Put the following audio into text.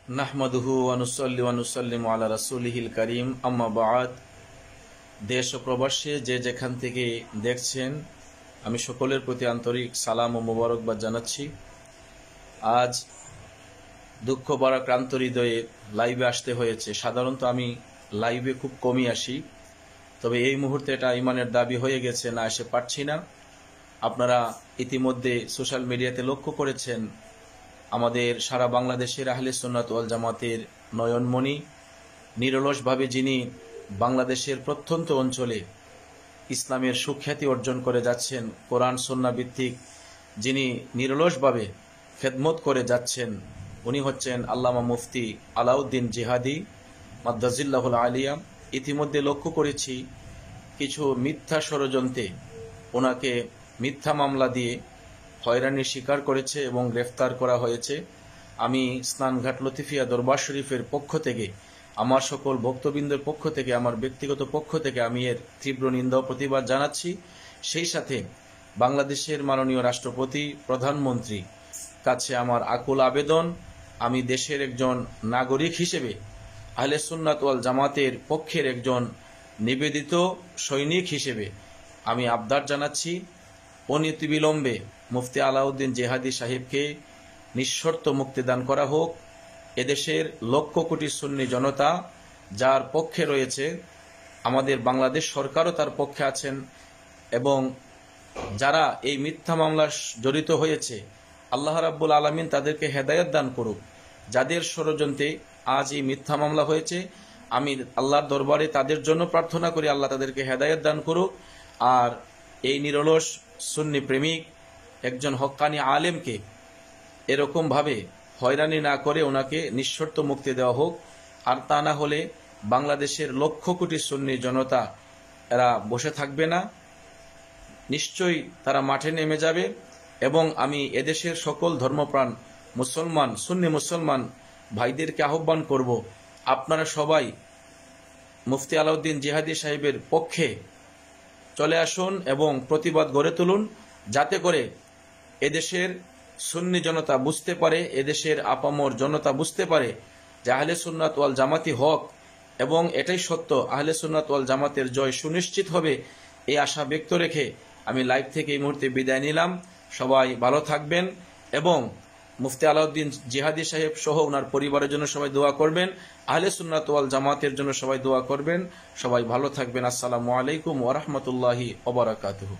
নাহমাদুহু ওয়া নুসাল্লি ওয়া নুসাল্লিমু আলা রাসূলিহিল কারীম আম্মা বা'দ। দেশ ও প্রবাসে যে যেখান থেকে দেখছেন আমি সকলের প্রতি আন্তরিক সালাম ও মোবারকবাদ জানাচ্ছি। আজ দুঃখ ভারাক্রান্ত হৃদয়ে লাইভে আসতে হয়েছে। সাধারণত আমি লাইভে খুব কমই আসি, তবে এই মুহূর্তে এটা ইমানের দাবি হয়ে গেছে, না এসে পারছি না। আপনারা ইতিমধ্যে সোশ্যাল মিডিয়াতে লক্ষ্য করেছেন আমাদের সারা বাংলাদেশের আহলে সুন্নাত ওয়াল জামাতের নয়নমণি, নিরলসভাবে যিনি বাংলাদেশের প্রত্যন্ত অঞ্চলে ইসলামের সুখ্যাতি অর্জন করে যাচ্ছেন, কোরআন সুন্নাহ ভিত্তিক যিনি নিরলসভাবে খেদমত করে যাচ্ছেন, উনি হচ্ছেন আল্লামা মুফতি আলাউদ্দিন জিহাদি মাদ্দাজিল্লাহুল আলিয়া। ইতিমধ্যে লক্ষ্য করেছি কিছু মিথ্যা ষড়যন্ত্রে ওনাকে মিথ্যা মামলা দিয়ে হয়রানির শিকার করেছে এবং গ্রেফতার করা হয়েছে। আমি স্নানঘাট লতিফিয়া দরবার শরীফের পক্ষ থেকে, আমার সকল ভক্তবৃন্দের পক্ষ থেকে, আমার ব্যক্তিগত পক্ষ থেকে আমি এর তীব্র নিন্দা ও প্রতিবাদ জানাচ্ছি। সেই সাথে বাংলাদেশের মাননীয় রাষ্ট্রপতি, প্রধানমন্ত্রী কাছে আমার আকুল আবেদন, আমি দেশের একজন নাগরিক হিসেবে আহলে সুন্নাত ওয়াল জামাতের পক্ষের একজন নিবেদিত সৈনিক হিসেবে আমি আবদার জানাচ্ছি, অনতিবিলম্বে মুফতি আলাউদ্দিন জিহাদি সাহেবকে নিঃশর্ত মুক্তিদান করা হোক। এদেশের লক্ষ কোটি সুন্নি জনতা যার পক্ষে রয়েছে, আমাদের বাংলাদেশ সরকারও তার পক্ষে আছেন, এবং যারা এই মিথ্যা মামলা জড়িত হয়েছে, আল্লাহ রাব্বুল আলামিন তাদেরকে হেদায়েত দান করুক। যাদের ষড়যন্ত্রে আজ এই মিথ্যা মামলা হয়েছে, আমি আল্লাহর দরবারে তাদের জন্য প্রার্থনা করি আল্লাহ তাদেরকে হেদায়েত দান করুক। আর এই নিরলস সুন্নি প্রেমিক একজন হক্কানি আলেমকে এরকমভাবে হয়রানি না করে ওনাকে নিঃশর্ত মুক্তি দেওয়া হোক। আর তা না হলে বাংলাদেশের লক্ষ কোটি সুন্নি জনতা এরা বসে থাকবে না, নিশ্চয়ই তারা মাঠে নেমে যাবে। এবং আমি এদেশের সকল ধর্মপ্রাণ মুসলমান, সুন্নি মুসলমান ভাইদেরকে আহ্বান করব, আপনারা সবাই মুফতি আলাউদ্দিন জিহাদি সাহেবের পক্ষে চলে আসুন এবং প্রতিবাদ গড়ে তুলুন, যাতে করে এদেশের সুন্নি জনতা বুঝতে পারে, এদেশের আপামর জনতা বুঝতে পারে যে আহলে সুন্নাত ওয়াল জামাতি হক, এবং এটাই সত্য, আহলে সুন্নাত ওয়াল জামাতের জয় সুনিশ্চিত হবে। এই আশা ব্যক্ত রেখে আমি লাইভ থেকে এই মুহূর্তে বিদায় নিলাম। সবাই ভালো থাকবেন এবং মুফতি আলাউদ্দিন জিহাদি সাহেব সহ ওনার পরিবারের জন্য সবাই দোয়া করবেন, আহলে সুন্নাত ওয়াল জামাতের জন্য সবাই দোয়া করবেন। সবাই ভালো থাকবেন। আসসালামু আলাইকুম ওয়া রাহমাতুল্লাহি ওয়া বারাকাতুহু।